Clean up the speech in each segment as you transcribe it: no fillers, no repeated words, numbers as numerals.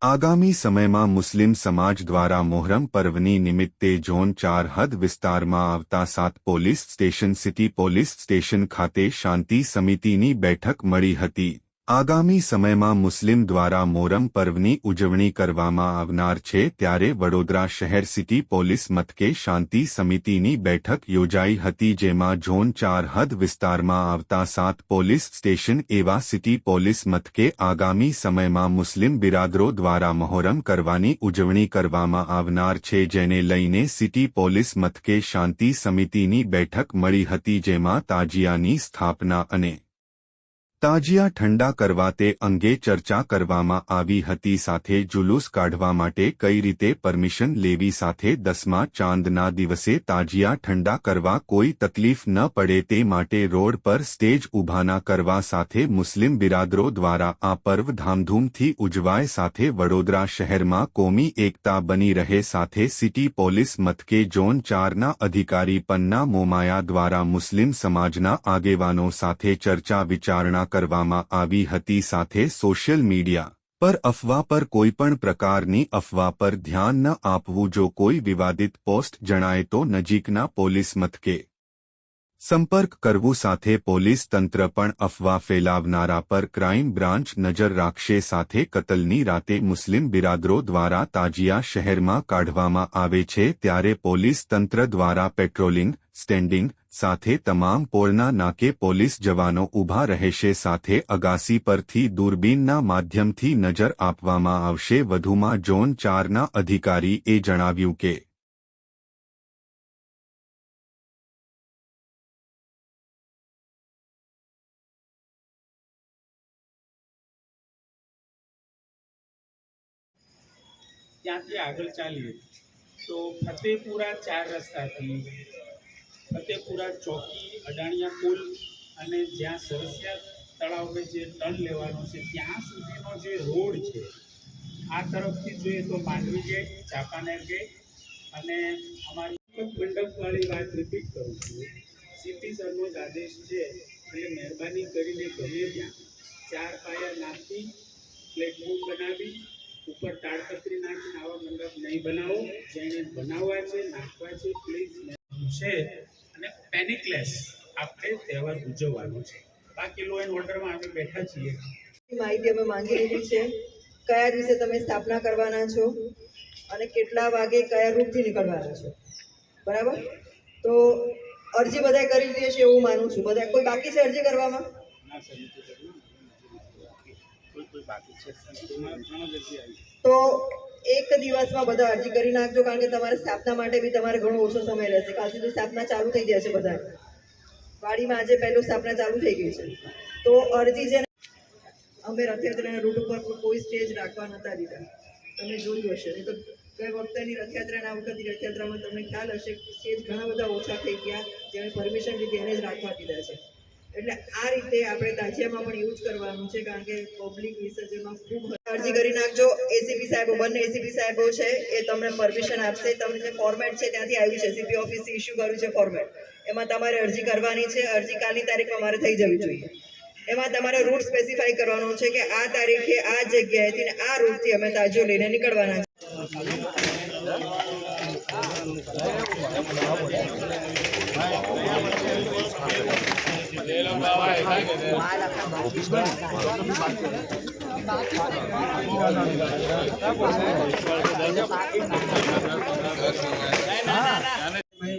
આગામી સમયમાં મુસ્લિમ સમાજ દ્વારા મોહરમ પર્વની નિમિત્તે ઝોન 4 હદ વિસ્તારમાં આવતા 7 police station city police station ખાતે શાંતિ સમિતિની બેઠક મળી હતી। આગામી સમયમાં મુસ્લિમ દ્વારા મોહરમ પર્વની ઉજવણી કરવામાં આવનાર છે ત્યારે વડોદરા શહેર સિટી પોલીસ મથકે શાંતિ સમિતિની બેઠક યોજાઈ હતી, જેમાં ઝોન 4 હદ વિસ્તારમાં આવતા 7 પોલીસ સ્ટેશન એવા સિટી પોલીસ મથકે આગામી સમયમાં મુસ્લિમ બિરાદરો દ્વારા મોહરમ કરવાની ઉજવણી કરવામાં આવનાર છે, જેને લઈને સિટી પોલીસ મથકે શાંતિ સમિતિની બેઠક મળી હતી, જેમાં તાજિયાની સ્થાપના અને તાજિયા ઠંડા કરવા તે અંગે ચર્ચા કરવામાં આવી હતી। સાથે જુલુસ કાઢવા માટે કઈ રીતે પરમિશન લેવી, સાથે 10મા ચાંદના દિવસે તાજિયા ઠંડા કરવા કોઈ તકલીફ ન પડે તે માટે રોડ પર સ્ટેજ ઊભાના કરવા, સાથે મુસ્લિમ બિરાદરો દ્વારા આ પર્વ ધામધૂમથી ઉજવાય, સાથે વડોદરા શહેરમાં કોમી એકતા બની રહે, સાથે સિટી પોલીસ મથકે ઝોન 4ના અધિકારી પન્ના મોમાયા દ્વારા મુસ્લિમ સમાજના આગેવાનો સાથે ચર્ચા વિચારણા કરવામાં આવી હતી। સાથે સોશિયલ મીડિયા પર અફવા પર કોઈપણ પ્રકારની અફવા પર ધ્યાન ન આપવું, જો કોઈ વિવાદિત પોસ્ટ જણાય તો નજીકના પોલીસ મથકે સંપર્ક કરવું, સાથે પોલીસ તંત્ર પણ અફવા ફેલાવનારા પર ક્રાઇમ બ્રાન્ચ નજર રાખશે। સાથે કતલની રાતે મુસ્લિમ બિરાદરો દ્વારા તાજિયા શહેરમાં કાઢવામાં આવે છે ત્યારે પોલીસ તંત્ર દ્વારા પેટ્રોલિંગ, સ્ટેન્ડિંગ સાથે તમામ પોળના નાકે પોલીસ જવાનો ઊભા રહેશે, સાથે અગાસી પરથી દૂરબીનના માધ્યમથી નજર આપવામાં આવશે। વધુમાં ઝોન 4ના અધિકારીએ જણાવ્યું કે ત્યાંથી આગળ ચાલીએ તો ફતેપુરા 4 રસ્તાથી ફતેપુરા ચોકી, અડાણિયા પુલ અને જ્યાં સરસિયા તળાવને જે ટર્ન લેવાનો છે ત્યાં સુધીનો જે રોડ છે, આ તરફથી જોઈએ તો માંડવી ગેટ, ચાંપાનેર ગેટ અને અમારી મંડપવાળી વાત રિપીટ કરું છું, સિટી સરનો જ આદેશ છે એટલે મહેરબાની કરીને ગમે ત્યાં 4 પાયા નાખી પ્લેટફોર્મ બનાવી ઉપર તાડપત્રી નાખીને આવા મંડપ નહીં બનાવો। જેને બનાવવા છે, નાખવા છે, પ્લીઝ છે અને પેનિકલેસ આપણે તહેવાર ઉજવવાનો છે। બાકી લો એન્ડ ઓર્ડરમાં અમે બેઠા છીએ। માહિતી અમે માંગી લીધી છે, કયા દિવસે તમે સ્થાપના કરવાના છો અને કેટલા વાગે કયા રૂટથી નીકળવાના છો, બરાબર? તો અરજી બધાએ કરી લીધી છે એવું માનું છું। બધા કોઈ બાકી છે અરજી કરવામાં? તો એક દિવસમાં બધા અરજી કરી નાખજો, કારણ કે તમારે સ્થાપના માટે બી તમારે ઘણો ઓછો સમય રહેશે। કાલથી તો સ્થાપના ચાલુ થઈ જાય છે, બધા વાડીમાં આજે પહેલું સ્થાપના ચાલુ થઈ ગઈ છે। તો અરજી છે, અમે રથયાત્રાના રૂટ ઉપર કોઈ સ્ટેજ રાખવા નતા દીધા, તમે જોયું હશે। નહીં તો ગઈ વખતેની રથયાત્રાના વખતની રથયાત્રામાં તમને ખ્યાલ હશે સ્ટેજ ઘણા બધા ઓછા થઈ ગયા, જેણે પરમિશન લીધી એને જ રાખવા દીધા છે। એટલે આ રીતે આપણે તાજિયામાં પણ યુઝ કરવાનું છે, કારણ કે પબ્લિક વિસર્જનમાં ખૂબ અરજી કરી નાખજો। એસીપી સાહેબો, બંને એસીપી સાહેબો છે એ તમને પરમિશન આપશે। તમને જે ફોર્મેટ છે ત્યાંથી આવ્યું છે, સીપી ઓફિસથી ઇસ્યુ કર્યું છે ફોર્મેટ, એમાં તમારે અરજી કરવાની છે। અરજી કાલની તારીખમાં મારે થઈ જવી જોઈએ। એમાં તમારે રૂટ સ્પેસિફાઈ કરવાનો છે કે આ તારીખે આ જગ્યાએથી ને આ રૂટથી અમે તાજિયો લઈને નીકળવાના છે।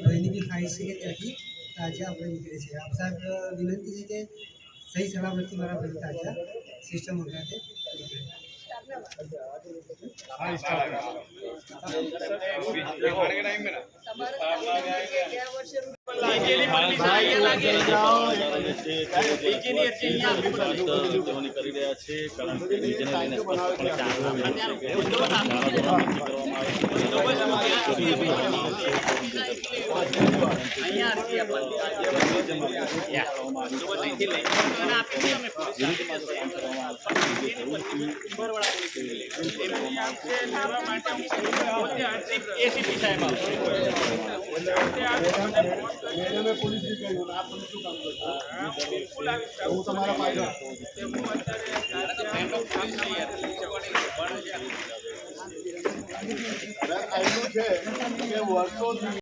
બહેની બી ખાઈ છે કે ત્યાંથી તાજા આપણે નીકળે છે। આપ સાહેબ વિનંતી છે કે સહી સલામતી મારા ભાઈ તાજા સિસ્ટમ વગેરે એસીપી સાહેબ પોલીસ તમારા ફાયદા છે કે વર્ષોથી